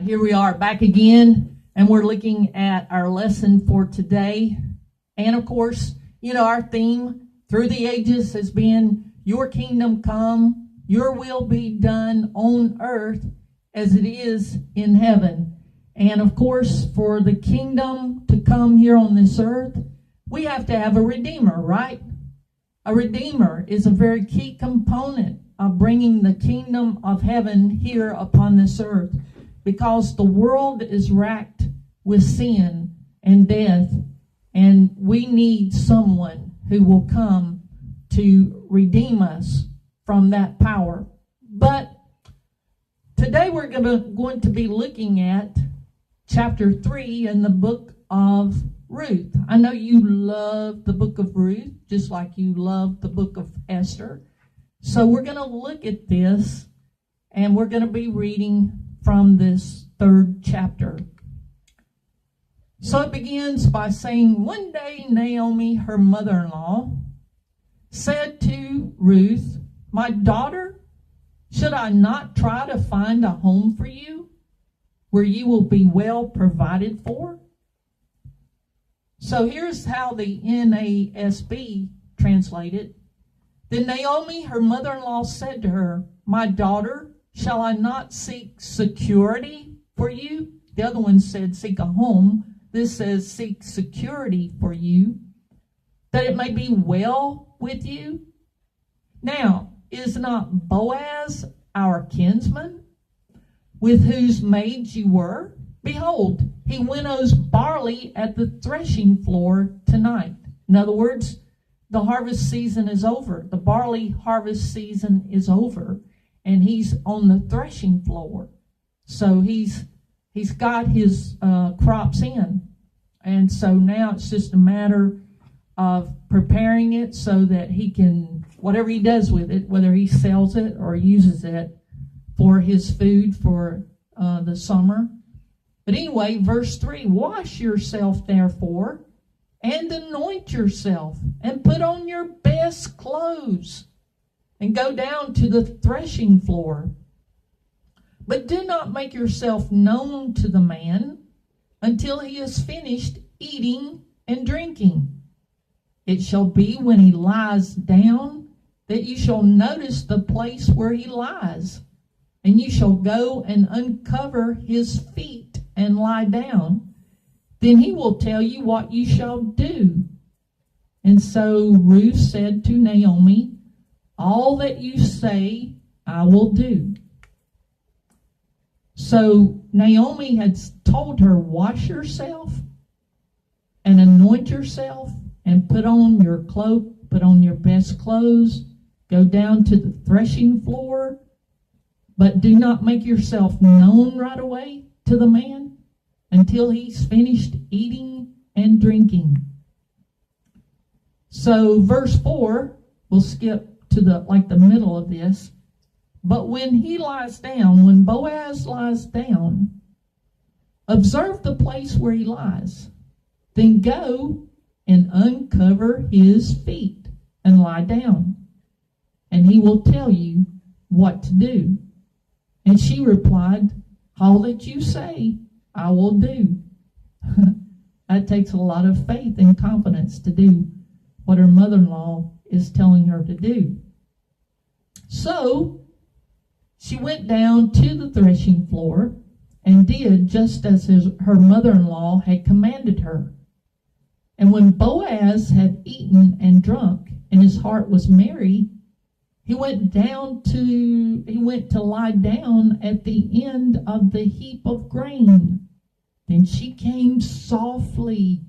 Here we are back again, and we're looking at our lesson for today. And of course, our theme through the ages has been, your kingdom come, your will be done on earth as it is in heaven. And of course, for the kingdom to come here on this earth, we have to have a redeemer, right? A redeemer is a very key component of bringing the kingdom of heaven here upon this earth, because the world is racked with sin and death, and we need someone who will come to redeem us from that power. But today we're going to be looking at chapter 3 in the book of Ruth. I know you love the book of Ruth, just like you love the book of Esther. So we're going to look at this, and we're going to be reading from this third chapter. So it begins by saying, one day Naomi, her mother-in-law, said to Ruth, "My daughter, should I not try to find a home for you where you will be well provided for?" So here's how the NASB translated. Then Naomi, her mother-in-law, said to her, "My daughter, shall I not seek security for you?" The other one said seek a home. This says seek security for you, that it may be well with you. Now, is not Boaz our kinsman, with whose maids you were? Behold, he winnows barley at the threshing floor tonight. In other words, the harvest season is over. The barley harvest season is over, and he's on the threshing floor. So he's got his crops in. And so now it's just a matter of preparing it so that he can, whatever he does with it, whether he sells it or uses it for his food for the summer. But anyway, verse 3, wash yourself therefore, and anoint yourself, and put on your best clothes, and go down to the threshing floor. But do not make yourself known to the man until he has finished eating and drinking. It shall be when he lies down that you shall notice the place where he lies, and you shall go and uncover his feet and lie down. Then he will tell you what you shall do. And so Ruth said to Naomi, all that you say I will do. So Naomi had told her, wash yourself and anoint yourself and put on your cloak, put on your best clothes, go down to the threshing floor, but do not make yourself known right away to the man until he's finished eating and drinking. So verse 4, we'll skip to the middle of this. But when he lies down, when Boaz lies down, observe the place where he lies. Then go and uncover his feet and lie down, and he will tell you what to do. And she replied, all that you say I will do. That takes a lot of faith and confidence to do what her mother-in-law is telling her to do. So she went down to the threshing floor and did just as her mother-in-law had commanded her. And when Boaz had eaten and drunk, and his heart was merry, he went to lie down at the end of the heap of grain. Then she came softly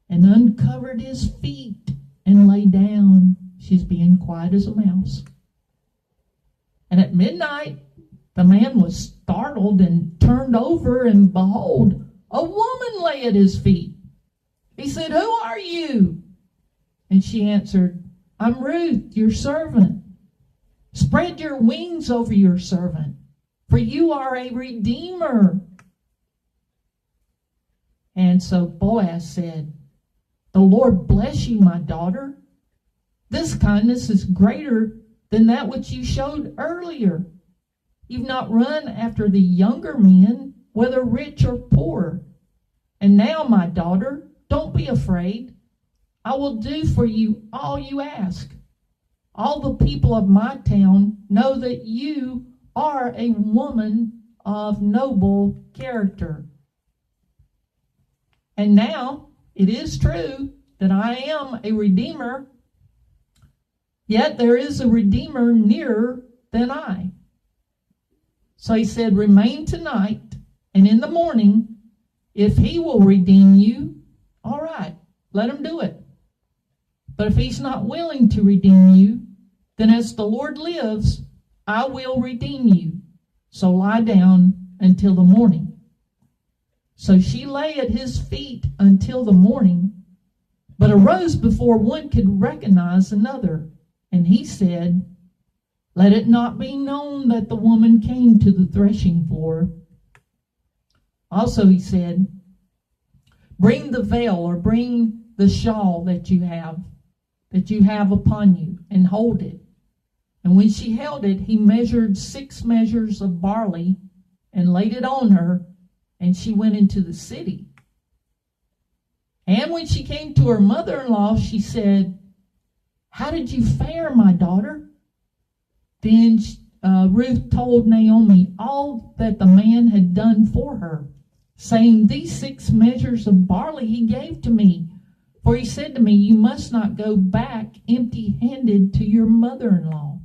and uncovered his feet and lay down. She's being quiet as a mouse. And at midnight, the man was startled and turned over, and behold, a woman lay at his feet. He said, who are you? And she answered, I'm Ruth, your servant. Spread your wings over your servant, for you are a redeemer. And so Boaz said, the Lord bless you, my daughter. This kindness is greater than that which you showed earlier. You've not run after the younger men, whether rich or poor. And now, my daughter, don't be afraid. I will do for you all you ask. All the people of my town know that you are a woman of noble character. And now it is true that I am a redeemer, yet there is a redeemer nearer than I. So he said, remain tonight, and in the morning, if he will redeem you, all right, let him do it. But if he's not willing to redeem you, then as the Lord lives, I will redeem you. So lie down until the morning. So she lay at his feet until the morning, but arose before one could recognize another. And he said, let it not be known that the woman came to the threshing floor. Also he said, bring the veil, or bring the shawl that you have upon you, and hold it. And when she held it, he measured 6 measures of barley and laid it on her, and she went into the city. And when she came to her mother-in-law, she said, how did you fare, my daughter? Then Ruth told Naomi all that the man had done for her, saying, these 6 measures of barley he gave to me. For he said to me, you must not go back empty-handed to your mother-in-law.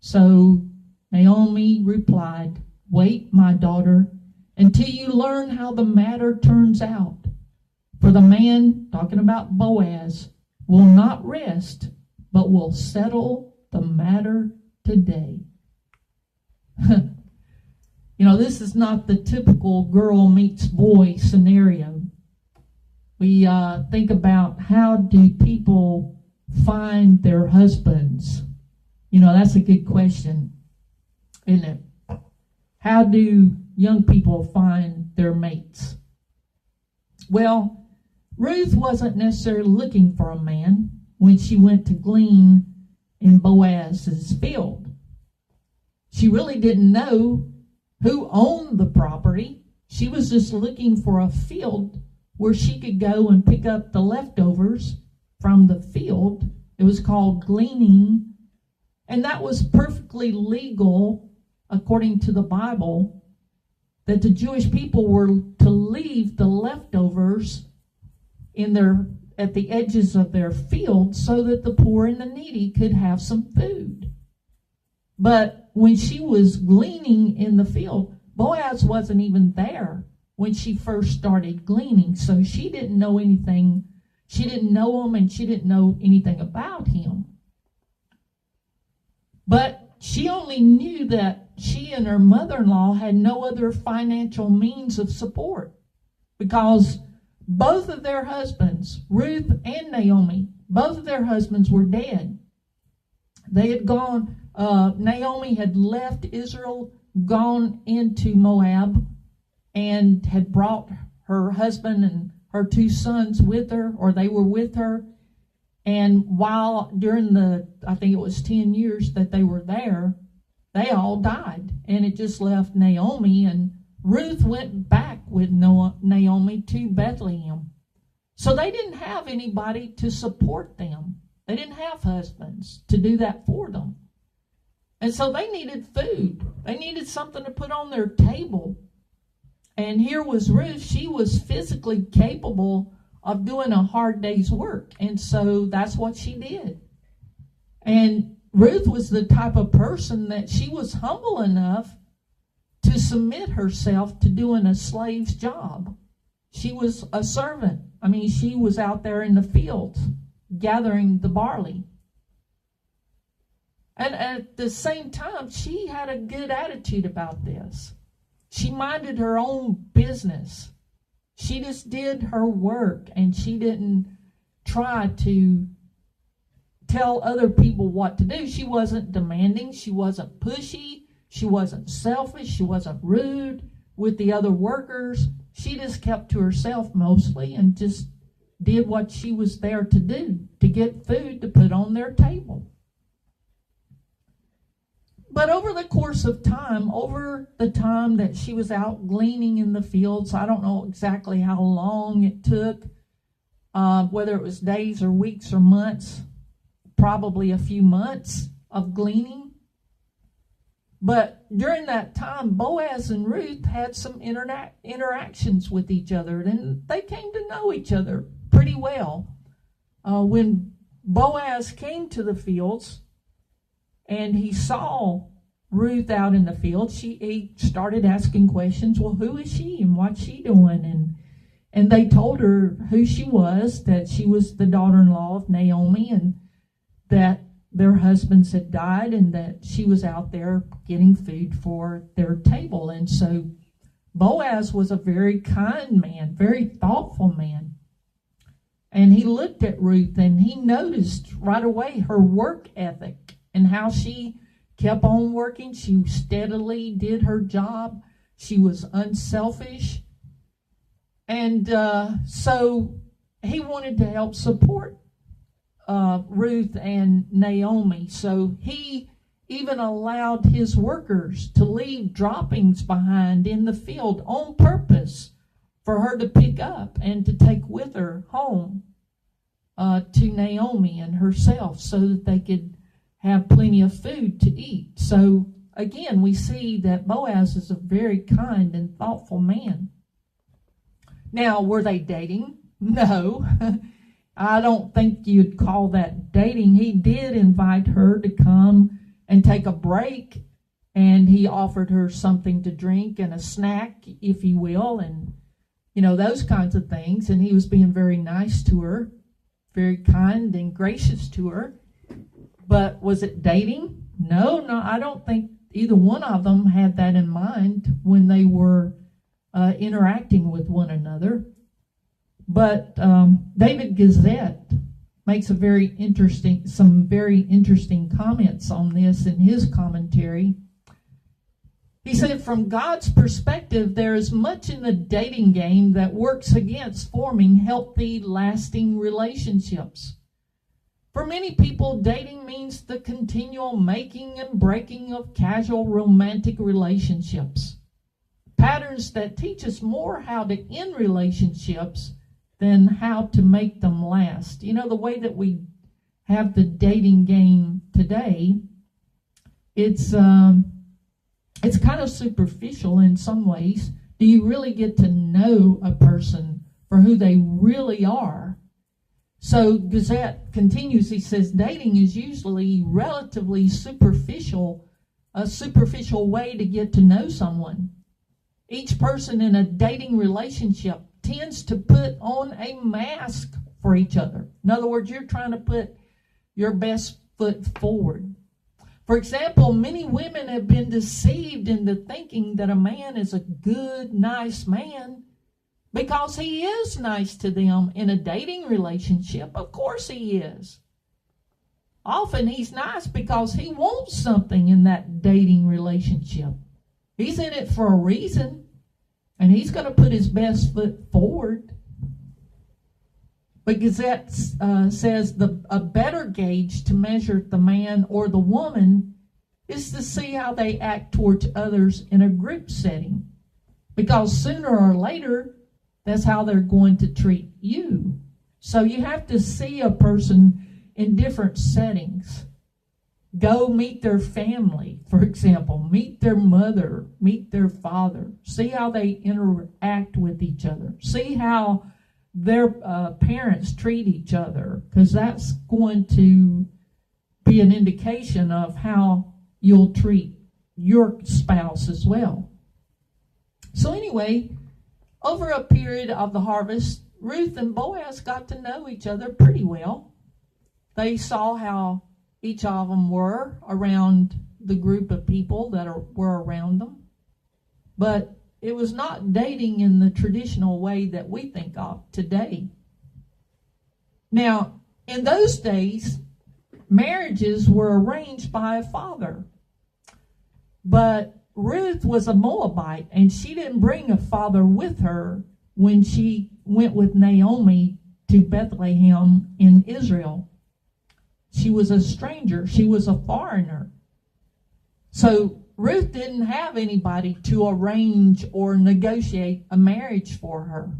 So Naomi replied, wait, my daughter, until you learn how the matter turns out. For the man, talking about Boaz, will not rest, but will settle the matter today. This is not the typical girl meets boy scenario. We think about, how do people find their husbands? That's a good question, isn't it? How do young people find their mates? Well, Ruth wasn't necessarily looking for a man when she went to glean in Boaz's field. She really didn't know who owned the property. She was just looking for a field where she could go and pick up the leftovers from the field. It was called gleaning, and that was perfectly legal according to the Bible, that the Jewish people were to leave the leftovers at the edges of their field so that the poor and the needy could have some food. But when she was gleaning in the field, Boaz wasn't even there when she first started gleaning. So she didn't know anything. She didn't know him, and she didn't know anything about him. But she only knew that she and her mother-in-law had no other financial means of support, because both of their husbands, Ruth and Naomi, both of their husbands were dead. They had gone, Naomi had left Israel, gone into Moab, and had brought her husband and her 2 sons with her, or they were with her. And during I think it was 10 years that they were there, they all died. And it just left Naomi, and Ruth went back with Naomi to Bethlehem. So they didn't have anybody to support them. They didn't have husbands to do that for them. And so they needed food. They needed something to put on their table. And here was Ruth. She was physically capable of doing a hard day's work. And so that's what she did. And Ruth was the type of person that she was humble enough to submit herself to doing a slave's job. She was a servant. She was out there in the fields gathering the barley. And at the same time, she had a good attitude about this. She minded her own business. She just did her work, and she didn't try to tell other people what to do. She wasn't demanding. She wasn't pushy. She wasn't selfish. She wasn't rude with the other workers. She just kept to herself mostly and just did what she was there to do, to get food to put on their table. But over the course of time, over the time that she was out gleaning in the fields, I don't know exactly how long it took, whether it was days or weeks or months, probably a few months of gleaning. But during that time, Boaz and Ruth had some interactions with each other, and they came to know each other pretty well. When Boaz came to the fields and he saw Ruth out in the field, he started asking questions. Well, who is she and what's she doing? And they told her who she was, that she was the daughter-in-law of Naomi, and that their husbands had died, and that she was out there getting food for their table. And so Boaz was a very kind man, very thoughtful man. And he looked at Ruth and he noticed right away her work ethic and how she kept on working. She steadily did her job. She was unselfish. And so he wanted to help support Ruth and Naomi. So he even allowed his workers to leave droppings behind in the field on purpose for her to pick up and to take with her home to Naomi and herself, so that they could have plenty of food to eat. So again, we see that Boaz is a very kind and thoughtful man. Now, were they dating? No. I don't think you'd call that dating. He did invite her to come and take a break, and he offered her something to drink and a snack, if you will, and those kinds of things. And he was being very nice to her, very kind and gracious to her. But was it dating? No, I don't think either one of them had that in mind when they were interacting with one another. But David Gazette makes some very interesting comments on this in his commentary. He said, from God's perspective, there is much in the dating game that works against forming healthy, lasting relationships. For many people, dating means the continual making and breaking of casual romantic relationships. Patterns that teach us more how to end relationships than how to make them last. The way that we have the dating game today, it's kind of superficial in some ways. Do you really get to know a person for who they really are? So Gazette continues, he says, dating is usually relatively superficial, a superficial way to get to know someone. Each person in a dating relationship tends to put on a mask for each other. In other words, you're trying to put your best foot forward. For example, many women have been deceived into thinking that a man is a good, nice man because he is nice to them in a dating relationship. Of course he is. Often he's nice because he wants something in that dating relationship. He's in it for a reason, and he's going to put his best foot forward. But Gazette says a better gauge to measure the man or the woman is to see how they act towards others in a group setting. Because sooner or later, that's how they're going to treat you. So you have to see a person in different settings. Go meet their family, for example. Meet their mother, meet their father. See how they interact with each other. See how their parents treat each other, because that's going to be an indication of how you'll treat your spouse as well. So anyway, over a period of the harvest, Ruth and Boaz got to know each other pretty well. They saw how each of them were around the group of people that were around them. But it was not dating in the traditional way that we think of today. Now, in those days, marriages were arranged by a father. But Ruth was a Moabite, and she didn't bring a father with her when she went with Naomi to Bethlehem in Israel. She was a stranger. She was a foreigner. So Ruth didn't have anybody to arrange or negotiate a marriage for her.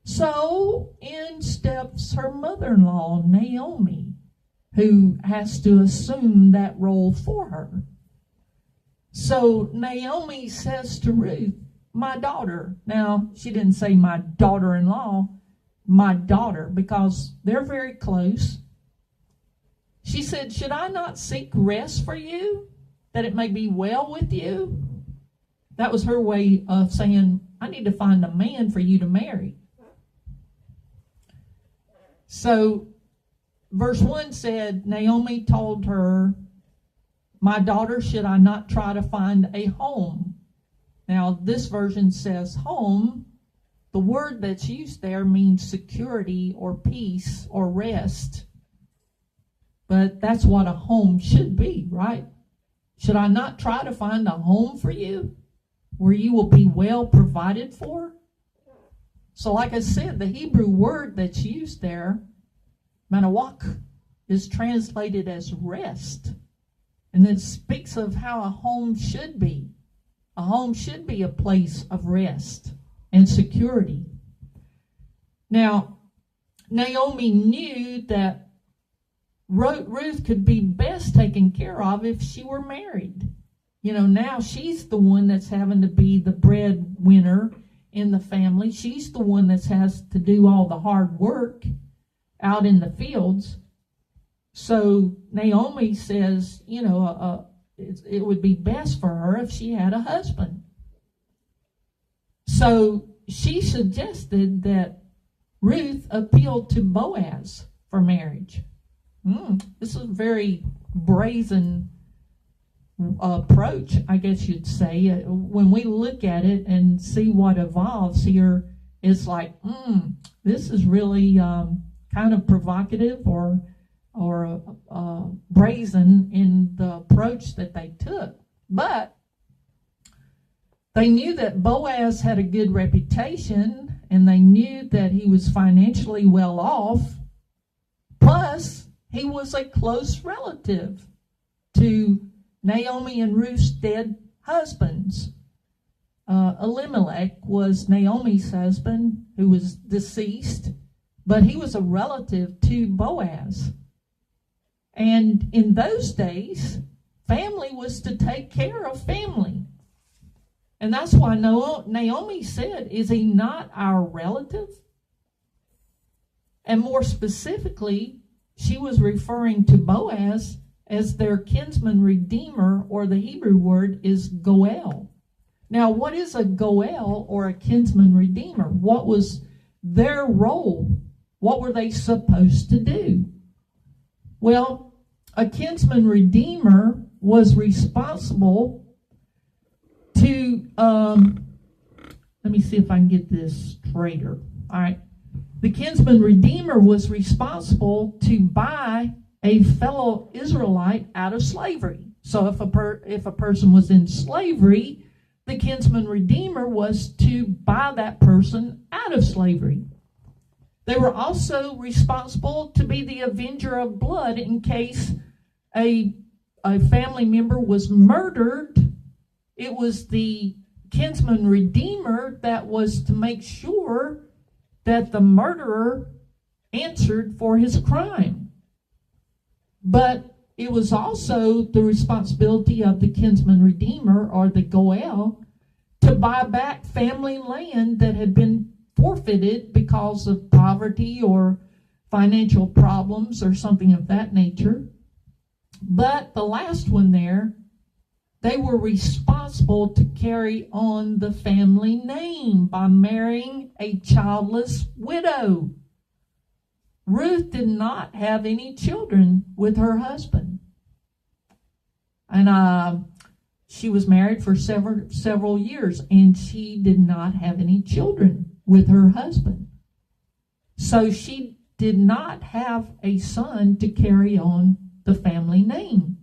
So in steps her mother-in-law, Naomi, who has to assume that role for her. So Naomi says to Ruth, my daughter. Now, she didn't say my daughter-in-law, my daughter, because they're very close. She said, should I not seek rest for you, that it may be well with you? That was her way of saying, I need to find a man for you to marry. So, verse 1 said, Naomi told her, my daughter, should I not try to find a home? Now, this version says home. The word that's used there means security or peace or rest. But that's what a home should be, right? Should I not try to find a home for you where you will be well provided for? So like I said, the Hebrew word that's used there, manawak, is translated as rest. And it speaks of how a home should be. A home should be a place of rest and security. Now, Naomi knew that Ruth could be best taken care of if she were married. You know, now she's the one that's having to be the breadwinner in the family. She's the one that has to do all the hard work out in the fields. So Naomi says, you know, it would be best for her if she had a husband. So she suggested that Ruth appealed to Boaz for marriage. This is a very brazen approach, I guess you'd say. When we look at it and see what evolves here, it's like, this is really kind of provocative or brazen in the approach that they took. But they knew that Boaz had a good reputation, and they knew that he was financially well off. Plus, he was a close relative to Naomi and Ruth's dead husbands. Elimelech was Naomi's husband, who was deceased, but he was a relative to Boaz. And in those days, family was to take care of family. And that's why Naomi said, is he not our relative? And more specifically, she was referring to Boaz as their kinsman redeemer, or the Hebrew word is goel. Now, what is a goel or a kinsman redeemer? What was their role? What were they supposed to do? Well, a kinsman redeemer was responsible to, let me see if I can get this straighter. All right. The kinsman redeemer was responsible to buy a fellow Israelite out of slavery. So if a person was in slavery, the kinsman redeemer was to buy that person out of slavery. They were also responsible to be the avenger of blood in case a family member was murdered. It was the kinsman redeemer that was to make sure that the murderer answered for his crime. But it was also the responsibility of the kinsman redeemer, or the goel, to buy back family land that had been forfeited because of poverty or financial problems or something of that nature. But the last one there, they were responsible to carry on the family name by marrying a childless widow. Ruth did not have any children with her husband. And she was married for several years, and she did not have any children with her husband. So she did not have a son to carry on the family name.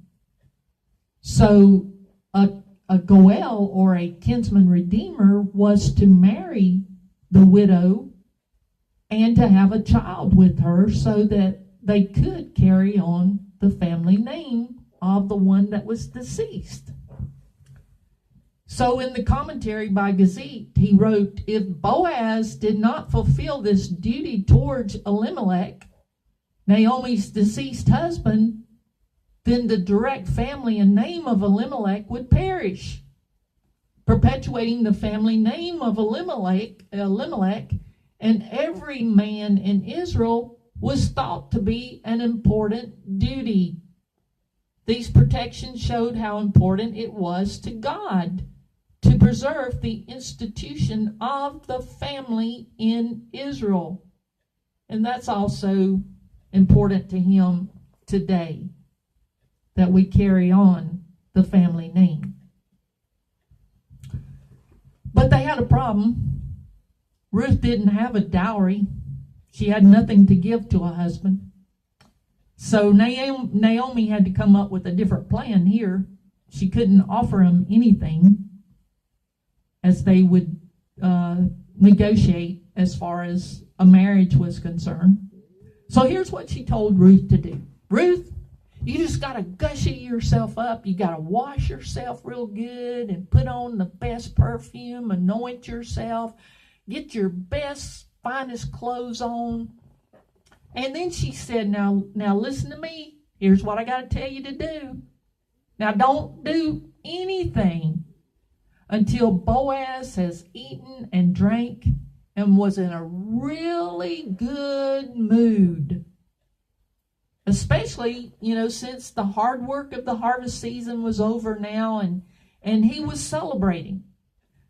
So a goel, or a kinsman redeemer, was to marry the widow and to have a child with her so that they could carry on the family name of the one that was deceased. So in the commentary by Gazette, he wrote, if Boaz did not fulfill this duty towards Elimelech, Naomi's deceased husband, then the direct family and name of Elimelech would perish, perpetuating the family name of Elimelech, and every man in Israel was thought to be an important duty. These protections showed how important it was to God to preserve the institution of the family in Israel. And that's also important to him today, that we carry on the family name. But they had a problem. Ruth didn't have a dowry. She had nothing to give to a husband. So Naomi had to come up with a different plan here. She couldn't offer him anything as they would negotiate as far as a marriage was concerned. So here's what she told Ruth to do. Ruth, you just got to gushy yourself up. You got to wash yourself real good and put on the best perfume, anoint yourself, get your best, finest clothes on. And then she said, now listen to me. Here's what I got to tell you to do. Now don't do anything until Boaz has eaten and drank and was in a really good mood. Especially, since the hard work of the harvest season was over now and he was celebrating.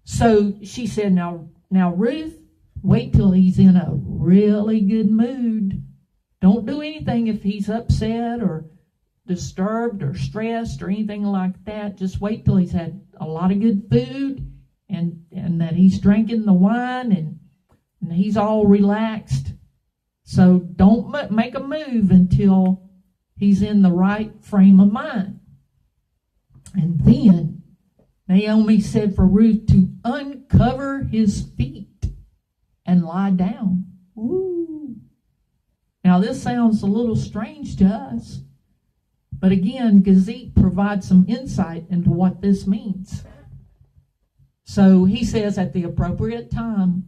So she said, now Ruth, wait till he's in a really good mood. Don't do anything if he's upset or disturbed or stressed or anything like that. Just wait till he's had a lot of good food and that he's drinking the wine and he's all relaxed. So don't make a move until he's in the right frame of mind. And then Naomi said for Ruth to uncover his feet and lie down. Ooh. Now this sounds a little strange to us. But again, Gazette provides some insight into what this means. So he says at the appropriate time,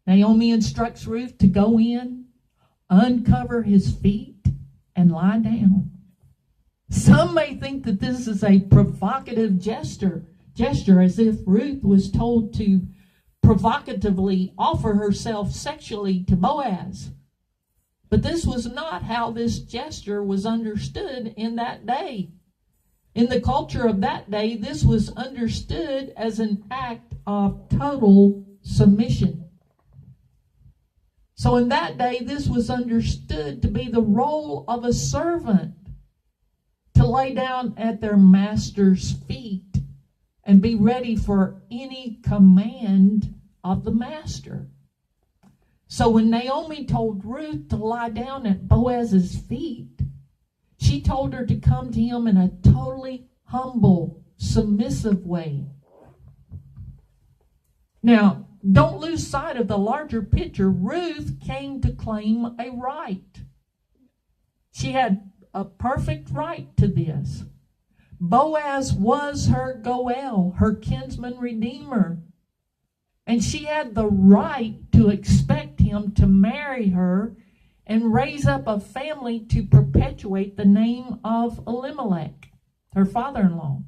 Naomi instructs Ruth to go in, uncover his feet, and lie down. Some may think that this is a provocative gesture as if Ruth was told to provocatively offer herself sexually to Boaz. But this was not how this gesture was understood in that day. In the culture of that day, this was understood as an act of total submission. So in that day, this was understood to be the role of a servant, to lay down at their master's feet and be ready for any command of the master. So when Naomi told Ruth to lie down at Boaz's feet, she told her to come to him in a totally humble, submissive way. Now, don't lose sight of the larger picture. Ruth came to claim a right. She had a perfect right to this. Boaz was her Goel, her kinsman redeemer. And she had the right to expect him to marry her and raise up a family to perpetuate the name of Elimelech, her father-in-law.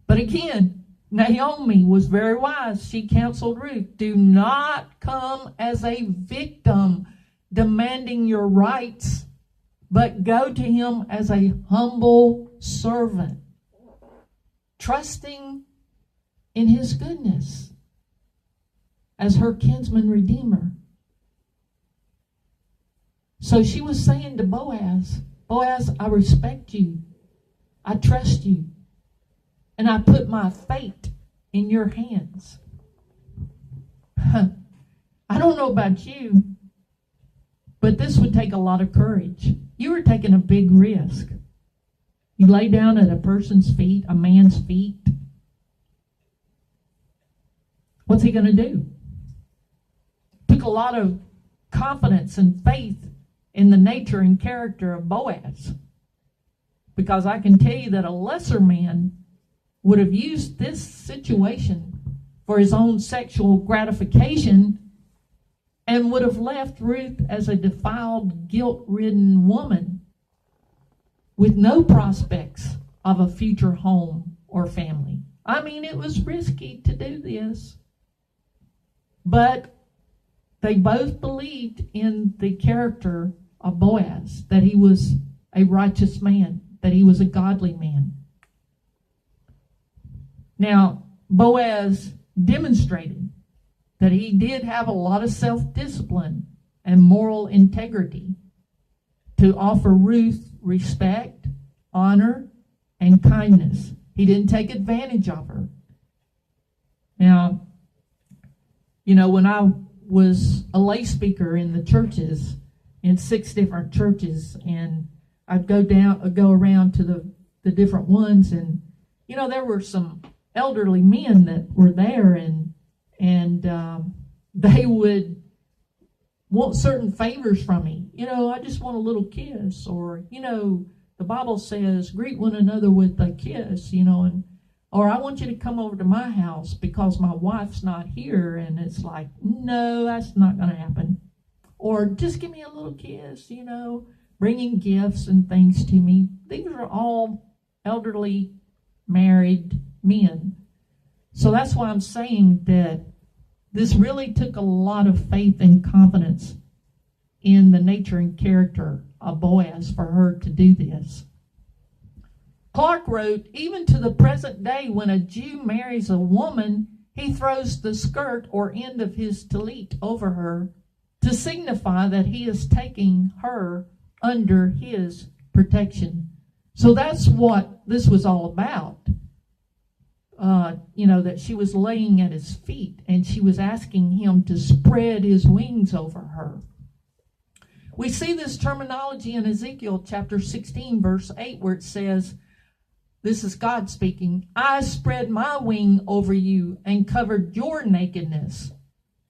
But again, Naomi was very wise. She counseled Ruth, do not come as a victim demanding your rights, but go to him as a humble servant, trusting in his goodness as her kinsman redeemer. So she was saying to Boaz, I respect you. I trust you. And I put my fate in your hands. I don't know about you, but this would take a lot of courage. You were taking a big risk. You lay down at a person's feet, a man's feet. What's he going to do? Took a lot of confidence and faith in the nature and character of Boaz. because I can tell you that a lesser man would have used this situation for his own sexual gratification and would have left Ruth as a defiled, guilt-ridden woman with no prospects of a future home or family. I mean, it was risky to do this. But they both believed in the character of Boaz, that he was a righteous man, that he was a godly man. Now, Boaz demonstrated that he did have a lot of self-discipline and moral integrity to offer Ruth respect, honor, and kindness. He didn't take advantage of her. Now, you know, when I was a lay speaker in the churches, in 6 different churches, and I'd go around to the different ones, and, you know, there were some elderly men that were there, and they would want certain favors from me. You know, I just want a little kiss, or, you know, the Bible says, greet one another with a kiss, you know, or I want you to come over to my house because my wife's not here. And it's like, no, that's not going to happen. Or just give me a little kiss, you know, bringing gifts and things to me. These are all elderly married men. So that's why I'm saying that this really took a lot of faith and confidence in the nature and character of Boaz for her to do this. Clark wrote, even to the present day, when a Jew marries a woman, he throws the skirt or end of his tallit over her to signify that he is taking her under his protection. So that's what this was all about. You know, that she was laying at his feet and she was asking him to spread his wings over her. We see this terminology in Ezekiel chapter 16, verse 8, where it says, this is God speaking, I spread my wing over you and covered your nakedness.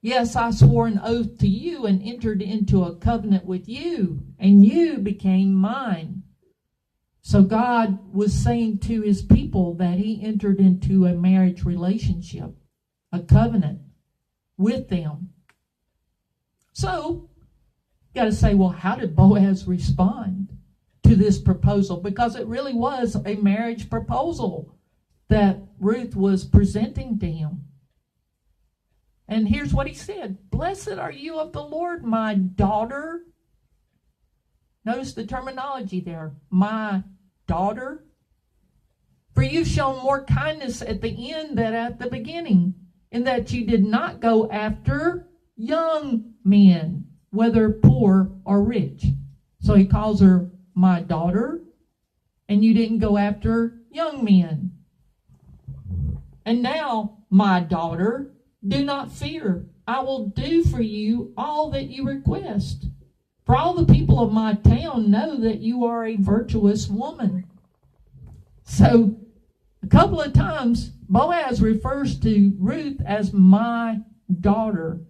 Yes, I swore an oath to you and entered into a covenant with you, and you became mine. So God was saying to his people that he entered into a marriage relationship, a covenant with them. So, you got to say, well, how did Boaz respond to this proposal? Because it really was a marriage proposal that Ruth was presenting to him. And here's what he said, blessed are you of the Lord, my daughter. Notice the terminology there, my daughter. For you've shown more kindness at the end than at the beginning, in that you did not go after young men, whether poor or rich. So he calls her my daughter, and you didn't go after young men. And now, my daughter, do not fear. I will do for you all that you request. For all the people of my town know that you are a virtuous woman. So, a couple of times, Boaz refers to Ruth as my daughter.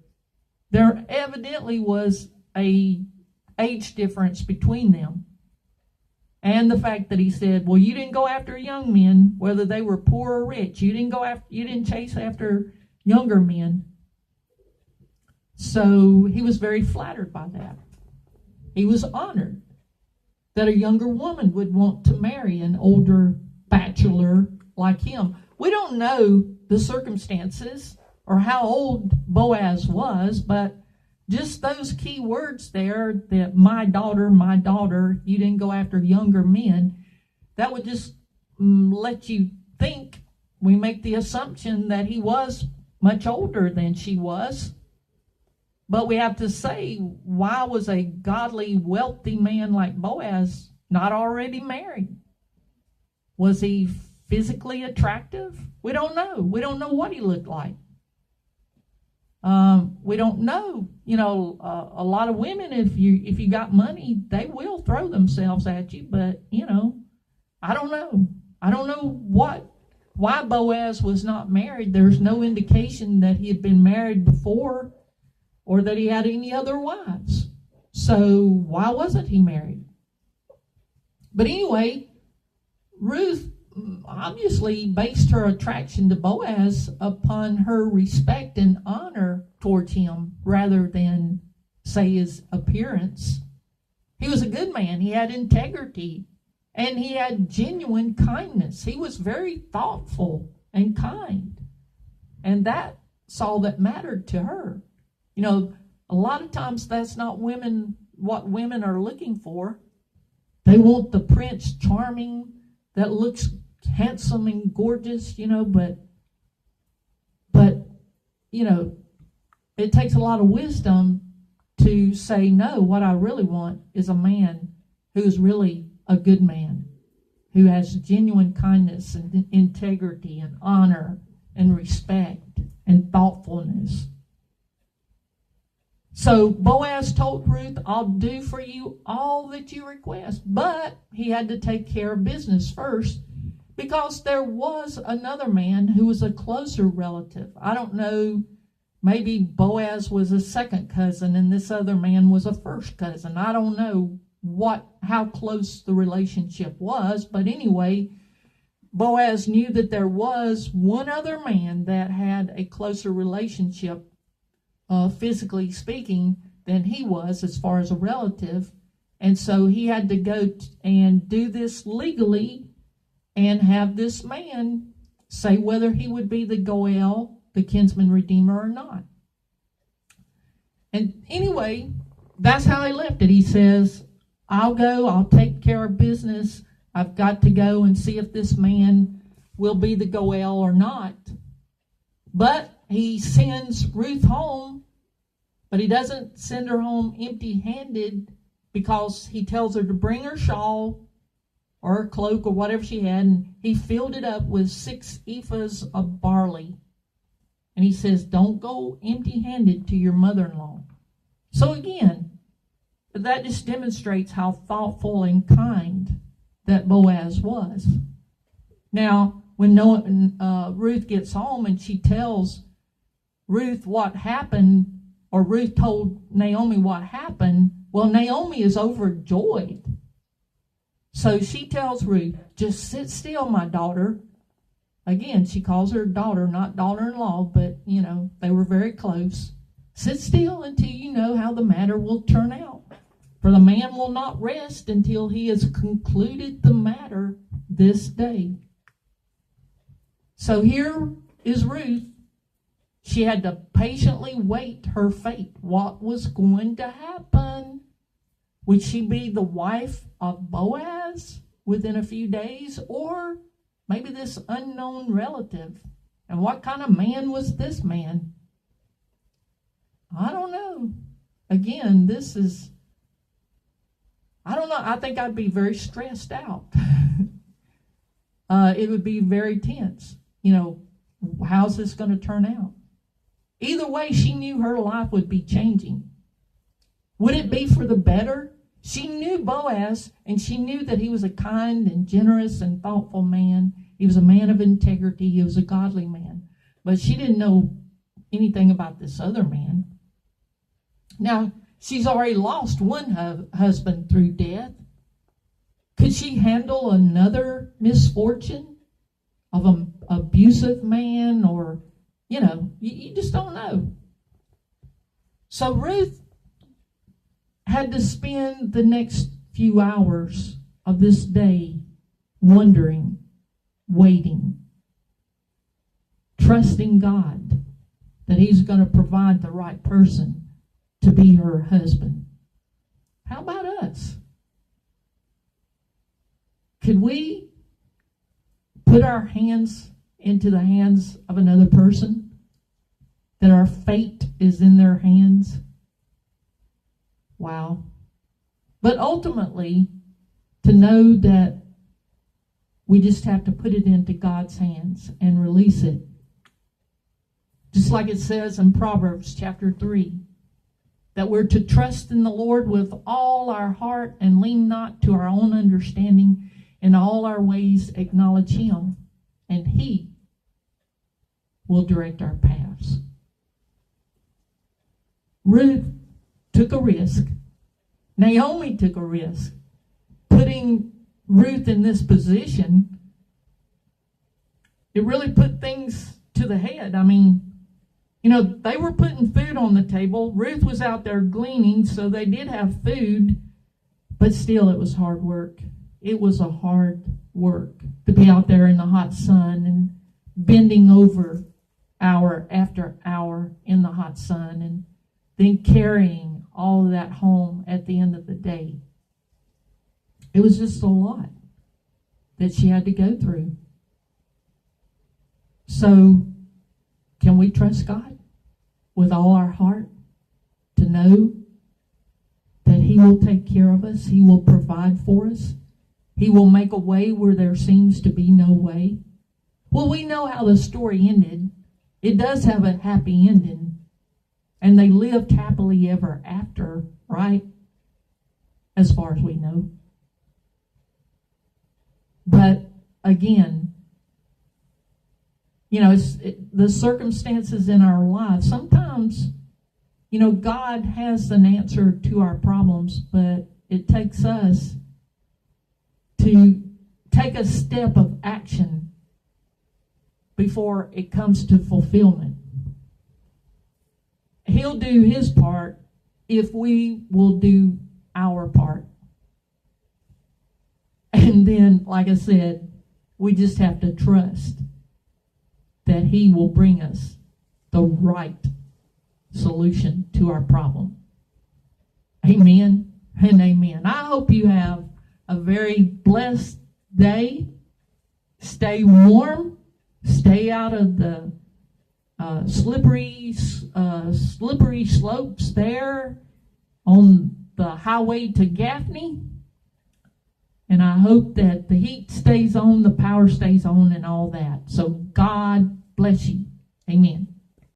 There evidently was a age difference between them. And the fact that he said, well, you didn't go after young men, whether they were poor or rich. You didn't chase after younger men. So he was very flattered by that. He was honored that a younger woman would want to marry an older bachelor like him. We don't know the circumstances or how old Boaz was, but just those key words there, that my daughter, you didn't go after younger men, that would just let you think, we make the assumption that he was much older than she was. But we have to say, why was a godly, wealthy man like Boaz not already married? Was he physically attractive? We don't know. We don't know what he looked like. We don't know. You know, a lot of women, if you got money, they will throw themselves at you. But, you know, I don't know. I don't know why Boaz was not married. There's no indication that he had been married before or that he had any other wives. So why wasn't he married? But anyway, Ruth obviously based her attraction to Boaz upon her respect and honor towards him rather than, say, his appearance. He was a good man. He had integrity and he had genuine kindness. He was very thoughtful and kind. And that's all that mattered to her. You know, a lot of times that's not what women are looking for. They want the Prince Charming that looks handsome and gorgeous, but it takes a lot of wisdom to say, no, what I really want is a man who's really a good man, who has genuine kindness and integrity and honor and respect and thoughtfulness. So Boaz told Ruth, I'll do for you all that you request. But he had to take care of business first because there was another man who was a closer relative. I don't know, maybe Boaz was a second cousin and this other man was a first cousin. I don't know how close the relationship was, but anyway, Boaz knew that there was one other man that had a closer relationship, physically speaking, than he was as far as a relative. And so he had to go and do this legally and have this man say whether he would be the Goel, the kinsman redeemer, or not. And anyway, that's how he left it. He says, I'll take care of business. I've got to go and see if this man will be the Goel or not. But he sends Ruth home, but he doesn't send her home empty-handed because he tells her to bring her shawl or her cloak or whatever she had, and he filled it up with 6 ephahs of barley. And he says, don't go empty-handed to your mother-in-law. So again, that just demonstrates how thoughtful and kind that Boaz was. Now, when Ruth gets home and she tells Ruth what happened, or Ruth told Naomi what happened, well, Naomi is overjoyed. So she tells Ruth, just sit still, my daughter. Again, she calls her daughter, not daughter-in-law, but, they were very close. Sit still until you know how the matter will turn out. For the man will not rest until he has concluded the matter this day. So here is Ruth. She had to patiently wait her fate. What was going to happen? Would she be the wife of Boaz within a few days? Or maybe this unknown relative? And what kind of man was this man? I don't know. Again, I don't know. I think I'd be very stressed out. It would be very tense. How's this going to turn out? Either way, she knew her life would be changing. Would it be for the better? She knew Boaz, and she knew that he was a kind and generous and thoughtful man. He was a man of integrity. He was a godly man. But she didn't know anything about this other man. Now, she's already lost one husband through death. Could she handle another misfortune of an abusive man? Or, you just don't know. So Ruth had to spend the next few hours of this day wondering, waiting, trusting God that he's going to provide the right person to be her husband. How about us? Could we put our hands into the hands of another person? That our fate is in their hands? Wow. But ultimately, to know that we just have to put it into God's hands and release it. Just like it says in Proverbs chapter 3. That we're to trust in the Lord with all our heart and lean not to our own understanding. In all our ways acknowledge him, and he will direct our paths. Ruth took a risk. Naomi took a risk, putting Ruth in this position it really put things to the head. I mean, you know, they were putting food on the table. Ruth was out there gleaning, so they did have food, but still it was hard work. It was a hard work to be out there in the hot sun and bending over hour after hour in the hot sun and then carrying all of that home at the end of the day. It was just a lot that she had to go through. So, can we trust God with all our heart to know that He will take care of us? He will provide for us. He will make a way where there seems to be no way. Well, we know how the story ended. It does have a happy ending. And they lived happily ever after, right? As far as we know. But again, you know, the circumstances in our lives, sometimes, you know, God has an answer to our problems, but it takes us to take a step of action before it comes to fulfillment. He'll do His part if we will do our part. And then, like I said, we just have to trust that He will bring us the right solution to our problem. Amen and amen. I hope you have a very blessed day. Stay warm. Stay out of the slippery slopes there on the highway to Gaffney. And I hope that the heat stays on, the power stays on, and all that. So God bless you. Amen.